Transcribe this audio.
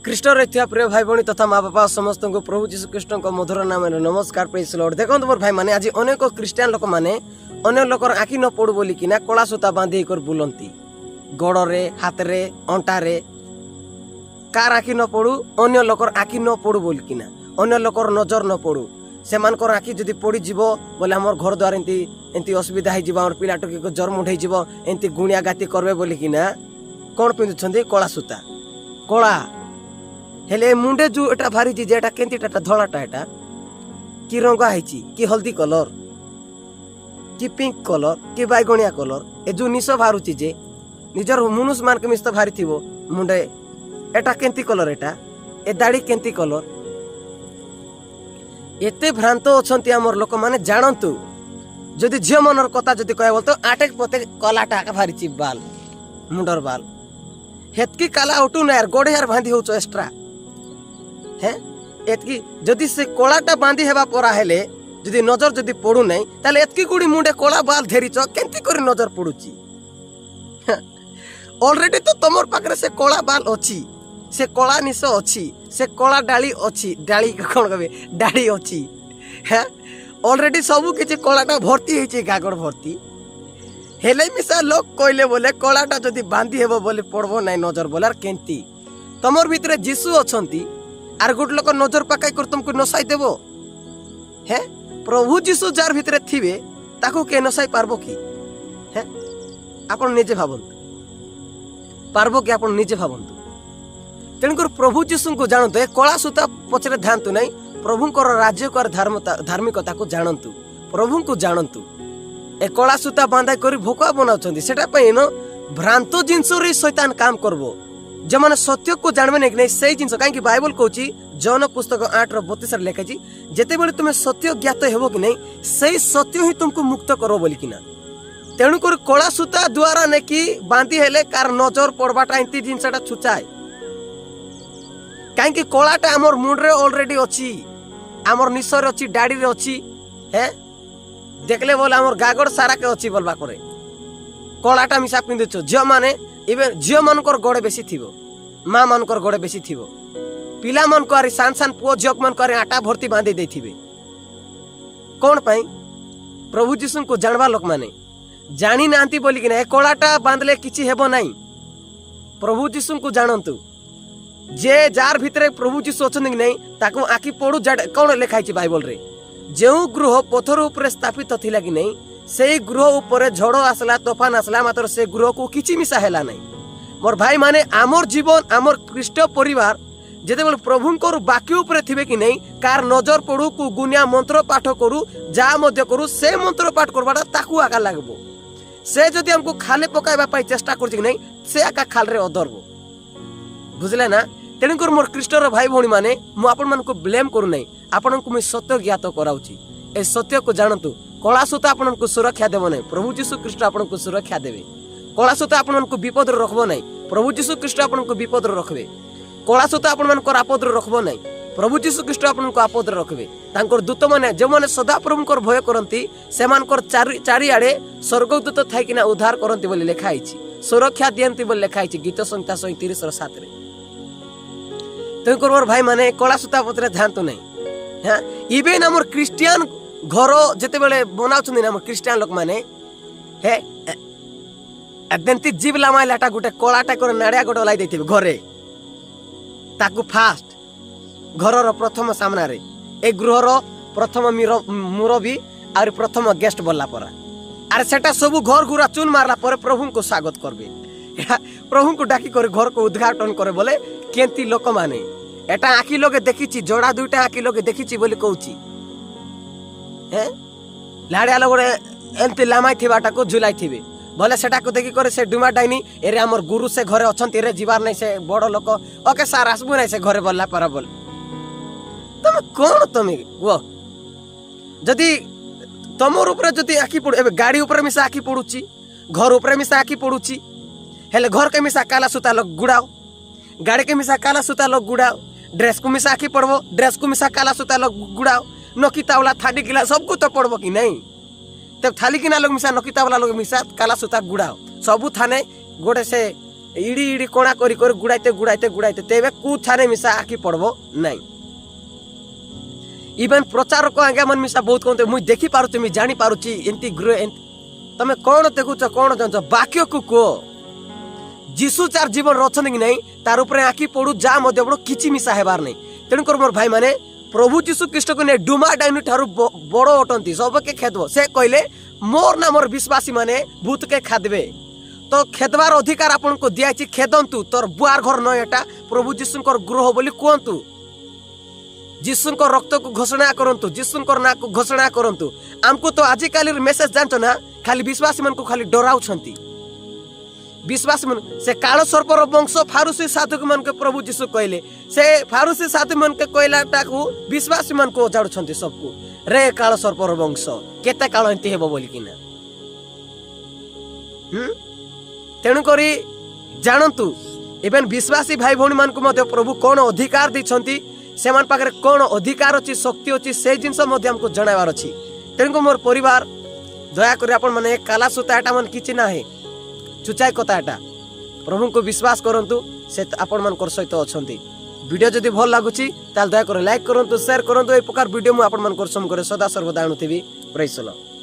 ଖ୍ରୀଷ୍ଟ ଥିବା ପ୍ରିୟ ଭାଇ ଭଉଣୀ ତଥା ମା ବାପା ସମସ୍ତଙ୍କୁ ପ୍ରଭୁ ଯୀଶୁ ଖ୍ରୀଷ୍ଟଙ୍କ ମଧୁର ନାମରେ ନମସ୍କାର ପ୍ରେଜ୍ ଦି ଲର୍ଡ। ଦେଖନ୍ତୁ ମୋର ଭାଇମାନେ, ଆଜି ଅନେକ ଖ୍ରୀଷ୍ଟିଆନ ଲୋକମାନେ ଅନ୍ୟ ଲୋକର ଆଖି ନ ପଡୁ ବୋଲିକିନା କଳା ସୂତା ବାନ୍ଧି କରି ବୁଲନ୍ତି ଗୋଡ଼ରେ, ହାତରେ, ଅଣ୍ଟାରେ। କାର ଆଖି ନ ପଡୁ, ଅନ୍ୟ ଲୋକର ଆଖି ନ ପଡୁ ବୋଲିକିନା, ଅନ୍ୟ ଲୋକର ନଜର ନ ପଡୁ। ସେମାନଙ୍କର ଆଖି ଯଦି ପଡ଼ିଯିବ ବୋଲେ ଆମର ଘର ଦ୍ୱାର ଏମିତି ଅସୁବିଧା ହେଇଯିବ, ଆମର ପିଲାଟିକୁ ଜନ୍ମ ହେଇଯିବ, ଏମିତି ଗୁଣିଆ ଗାତି କରିବେ ବୋଲିକିନା କ'ଣ ପିନ୍ଧୁଛନ୍ତି? କଳା ସୂତା। କଳା ହେଲେ ମୁଣ୍ଡେ ଯେଉଁ ଏଟା ବାହାରିଛି ଯେ ଏଟା କେମିତିଟା ଧଳାଟା, ଏଟା କି ରଙ୍ଗା ହେଇଛି? କି ହଳଦୀ କଲର, କି ପିଙ୍କ କଲର, କି ବାଇଗଣିଆ କଲର? ଏ ଯେଉଁ ନିଶ ବାହାରୁଛି ଯେ ନିଜର ମନୁଷ ମାନକେ ମିଶ ବାହାରିଥିବ ମୁଣ୍ଡେ, ଏଟା କେମିତି କଲର? ଏଟା ଏ ଦାଢ଼ି କେମିତି କଲର? ଏତେ ଭ୍ରାନ୍ତ ଅଛନ୍ତି ଆମର ଲୋକମାନେ। ଜାଣନ୍ତୁ, ଯଦି ଝିଅ ମାନର କଥା ଯଦି କହିବ ତ ଆଟେ ପତେ କଲାଟା ବାହାରିଛି ବାଲ, ମୁଣ୍ଡର ବାଲ ହେତକି କାଲା ଉଠୁ ନା ଗୋଡ଼େ ହାର ବାନ୍ଧି ହଉଛ ଏକ୍ସଟ୍ରା। হ্যাঁ এতকি যদি সে কলাটা বাঁধি হেবা পরা হেলে যদি নজর যদি পড়ু নাই, তাহলে এতকি গুড়ি মুন্ডে কলা বাল ধেরিছ, কেমতি করে নজর পড়ুছি? অলরেডি তো তোমার পাখে সে কলা বাল অছি, সে কলা নিশ অছি, সে কলা ডালি অছি, ডালি কোন কবে ডাড়ি অছি। হ্যাঁ অলরেডি সবু কিছু কলাটা ভর্তি হয়েছে, গাগড় ভর্তি হেলে মিশা লোক কইলে বলে কলাটা যদি বাঁধি হেব বলে পড়ব নাই নজর বলে। আর কেমতি তোমার ভিতরে যিশু অছন্তি আর গোট লোক নজর পাকাই করে তোমাকে নসাই দেব? হ্যাঁ প্রভু যিশু যার ভিতরে থিবে তাকে কে নসাই পারবো কি? হ্যাঁ আপন নিজে ভাবন্তু, পারবো কি? আপন নিজে ভাবন্তু। তেণুকর প্রভু যিশুଙ୍କୁ ଜାଣନ୍ତୁ। ଏ କଳା ସୂତା ପଛରେ ଧାନ୍ତୁ ନାହିଁ, ପ୍ରଭୁଙ୍କର ରାଜ୍ୟକୁ আর ଧାର୍ମିକତାକୁ ଜାଣନ୍ତୁ, ପ୍ରଭୁଙ୍କୁ ଜାଣନ୍ତୁ। ଏ କଳା ସୂତା ବାନ୍ଧାଇ କରି ଭୋକା ବନାଉଛନ୍ତି, ସେଟା ପାଇଁ ଭ୍ରାନ୍ତ ଜିନିଷରେ ଶୈତାନ କାମ করব। যেମାନେ ସତ୍ୟକୁ ଜାଣିବେ ନାଇଁ କି ନାଇଁ ସେଇ ଜିନିଷ, କାହିଁକି ବାଇବଲ କହୁଛି ଜନ ପୁସ୍ତକ 8:32 ଲେଖାଛି, ଯେତେବେଳେ ତୁମେ ସତ୍ୟ ଜ୍ଞାତ ହେବ କି ନାଇଁ ସେଇ ସତ୍ୟ ହିଁ ତୁମକୁ ମୁକ୍ତ କରିବ ବୋଲିକିନା। ତେଣୁକରି କଳା ସୂତା ଦ୍ୱାରା ନେଇକି ବାନ୍ଧି ହେଲେ କାର ନଜର ପଡ଼ବାଟା ଏମିତି ଜିନିଷଟା ଛୁଚାଏ। କାହିଁକି କଳାଟା ଆମର ମୁଣ୍ଡରେ ଅଲରେଡି ଅଛି, ଆମର ନିଶରେ ଅଛି, ଦାଢ଼ିରେ ଅଛି। ହେ ଦେଖିଲେ ବୋଲେ ଆମର ଗାଗଡ଼ ସାରାକେ ଅଛି ବୋଲବା ପରେ କଳାଟା ମିଶା ପିନ୍ଧୁଛ। ଝିଅମାନେ ଇଭେନ୍ ଝିଅମାନଙ୍କର ଗୋଡ଼େ ବେଶୀ ଥିବ, ମା ମାନଙ୍କର ଗୋଡ଼େ ବେଶୀ ଥିବ, ପିଲାମାନଙ୍କ ଆରି ସାନ ସାନ ପୁଅ ଝିଅମାନଙ୍କ ଆରି ଆଟା ଭର୍ତ୍ତି ବାନ୍ଧି ଦେଇଥିବେ। କ'ଣ ପାଇଁ? ପ୍ରଭୁ ଯୀଶୁଙ୍କୁ ଜାଣବା ଲୋକମାନେ ଜାଣି ନାହାନ୍ତି ବୋଲିକିନା ଏ କଳାଟା ବାନ୍ଧିଲେ କିଛି ହେବ ନାହିଁ। ପ୍ରଭୁ ଯୀଶୁଙ୍କୁ ଜାଣନ୍ତୁ। ଯେ ଯାର ଭିତରେ ପ୍ରଭୁ ଯୀଶୁ ଅଛନ୍ତି କି ନାହିଁ ତାକୁ ଆଖି ପଡୁ। କ'ଣ ଲେଖା ହେଇଛି ବାଇବଲରେ? ଯେଉଁ ଗୃହ ପଥର ଉପରେ ସ୍ଥାପିତ ଥିଲା କି ନାହିଁ ସେଇ ଗୃହ ଉପରେ ଝଡ଼ ଆସିଲା, ତୋଫାନ ଆସିଲା, ମାତ୍ର ସେ ଗୃହକୁ କିଛି ମିଶା ହେଲା ନାହିଁ। ମୋର ଭାଇ ମାନେ, ଆମର ଜୀବନ, ଆମର ଖ୍ରୀଷ୍ଟ ପରିବାର ଯେତେବେଳେ ପ୍ରଭୁଙ୍କର ବାକ୍ୟ ଉପରେ ଥିବେ କି ନାହିଁ, କାହାର ନଜର ପଡୁ, କୁ ଗୁନିଆ ମନ୍ତ୍ର ପାଠ କରୁ, ଯାହା ମଧ୍ୟ କରୁ, ସେ ମନ୍ତ୍ର ପାଠ କରବାଟା ତାକୁ ଆକା ଲାଗିବ। ସେ ଯଦି ଆମକୁ ଖାଲି ପକାଇବା ପାଇଁ ଚେଷ୍ଟା କରୁଛି କି ନାହିଁ, ସେ ଆକା ଖାଲରେ ଅଧରବ। ବୁଝିଲେ ନା? ତେଣୁକରି ମୋର ଖ୍ରୀଷ୍ଟର ଭାଇ ଭଉଣୀ ମାନେ, ମୁଁ ଆପଣମାନଙ୍କୁ ବ୍ଲେମ୍ କରୁନାହିଁ, ଆପଣଙ୍କୁ ମୁଁ ସତ୍ୟ ଜ୍ଞାତ କରାଉଛି। ଏ ସତ୍ୟକୁ ଜାଣନ୍ତୁ। କଳା ସୂତା ଆପଣଙ୍କୁ ସୁରକ୍ଷା ଦେବ ନାହିଁ, ପ୍ରଭୁ ଯୀଶୁ ଖ୍ରୀଷ୍ଟ ଆପଣଙ୍କୁ ସୁରକ୍ଷା ଦେବେ। କଳା ସୂତା ଆପଣଙ୍କୁ ବିପଦରେ ରଖିବ ନାହିଁ, ପ୍ରଭୁ ଯୀଶୁ ଖ୍ରୀଷ୍ଟ ଆପଣଙ୍କୁ ବିପଦରେ ରଖିବେ। କଳା ସୂତା ଆପଣମାନଙ୍କର ଆପଦରେ ରଖିବ ନାହିଁ, ପ୍ରଭୁ ଯୀଶୁ ଖ୍ରୀଷ୍ଟ ଆପଣଙ୍କୁ ଆପଦରେ ରଖିବେ। ତାଙ୍କର ଦୂତମାନେ ଯେଉଁମାନେ ସଦାପ୍ରଭୁଙ୍କର ଭୟ କରନ୍ତି ସେମାନଙ୍କର ଚାରିଆଡ଼େ ସ୍ୱର୍ଗଦୂତ ଥାଇକିନା ଉଦ୍ଧାର କରନ୍ତି ବୋଲି ଲେଖା ହେଇଛି, ସୁରକ୍ଷା ଦିଅନ୍ତି ବୋଲି ଲେଖା ହେଇଛି ଗୀତ ସଂହିତା 130:7। ତେଣୁକରି ମୋର ଭାଇ ମାନେ କଳା ସୂତା ପତ୍ରରେ ଧାନ୍ତୁ ନାହିଁ। হ্যাঁ ইভেন আমার খ্রিস্টিয়ান ঘর যেতেবেলে বনাউଛନ୍ତି না আমার খ্রিস্টিয়ান লোকମାନେ, হে এমতি জীব লামাইলাটা গোটে কলাটা করে নাড়িয়া গোটে ওলাই ଦେଇଥିବେ ঘরে, তাকু ফার্স্ট ঘরর প্রথম সামনারে এ গৃহর প্রথম মুরবী আর প্রথম গেস্ট বললা পরা, আর সেটা সবু ঘর ঘুরা চুন মারলা পরে প্রভুଙ୍କୁ স্বাগত করবে। প্রভুଙ୍କୁ ডাকি করে ঘরকে উদ্ঘাটন করে বলে কেন্তি লোকମାନେ। এটা আঁকি লোকে দেখিছি, জোড়া দুইটা আঁকি লোকে দেখিছি বলে কହୁଛି। হ্যাঁ লাড়িয়া লোকে এমতি লামাই থিবাটাକୁ ঝুলাই থিবে বলে সেটাকে দেখি করে সে ডুমা ডাইনি এরে আমার গুরু সে ঘরে অছন্তি, এরে ଯିବାର নাই, সে বড় লোক, ওকে সার আসবু নাই সে ঘরে বললা পরা বল। তুমি কোন তুমি কুহ? যদি তোমার উপরে যদি আঁকি পড়ু, এবে গাড়ি উপরে মিশা আঁকি পড়ুছি, ঘর উপরে মিশা আঁকি পড়ুছি, হেলে ঘরকে মিশা কালা সুতা লোক গুড়াও, গাড়ি কে মিশা কালা সুতা লোক গুড়াও, ड्रेस को मिसा आखी पड़बो, ड्रेस को मिसा काला सूता लोग गुड़ाओ, नकिता वाला थाली गिला सबको तो पड़बो कि नहीं? तब थाली किना लोग मिसा, नकिता वाला लोग मिसा काला सूता गुड़ाओ, सबू थाने गोटे से इडी इडी कोणा करी कर गुड़ाइते गुड़ाइते गुड़ाइते तेबे कुथाने मिसा आखि पड़बो नहीं। इवन प्रचार को आज्ञा मन मिसा बहुत कहते मुई देखि पारुची मुई जानी पारुची एंती ग्रो तमे कौन देखुच कौन जानछ वाक्य को को जीशु चार जीवन रचन कि नहीं तार ऊपर आखि पड़ू जा मध्य बड़ किछि मिसा हेबार नहीं। तेणुकर मोर भाई माने प्रभु जीशु ख्रीस्ट को ने डुमा डाइनु ठारू बड़ अटंती सबके खेदबो। से कहले मोर ना मोर विश्वासी माने भूत के खादबे तो खेदवार अधिकार आपन को दिया खेदंतु तोर बुआर घर न एटा प्रभु जीशुकर गृह बोली कहतु जीशुकर रक्त को घोषणा करंतु जीशुकर ना को घोषणा करंतु। हमको तो आजिकाली मेसेज जानचो ना खाली विश्वासी मन को खाली डराउछंती विश्वासी मन से काल सर्पर वंश फारूसी साधु मन के प्रभु जीशु कहले से फारूसी साधु मन के कहलाटा को विश्वासी मन को उजाड़ुछंती सबको रे काल सर्पर वंश केते काल एंती हेबो बोली किना। तेणु करी जानतु इवेन विश्वासी भाई भौणी मान को मध्य प्रभु कौन अधिकार दैछंती सेमान पाखरे कौन अधिकार अछि शक्ति अछि से जिंस मध्य हमको जणावार अछि। तेणु मोर परिवार दया करी आपण माने काला सुताटा मन किछि नाही चुचाई कथाटा प्रभु को विश्वास करंतु से आपण मान कर सहित अछंती। वीडियो जदि भल लागुची ताल दया कर लाइक करंतु शेयर करंतु ए प्रकार वीडियो मु आपण मान कर सम करे सदा सर्वदा आनुथिबी। Praise the Lord.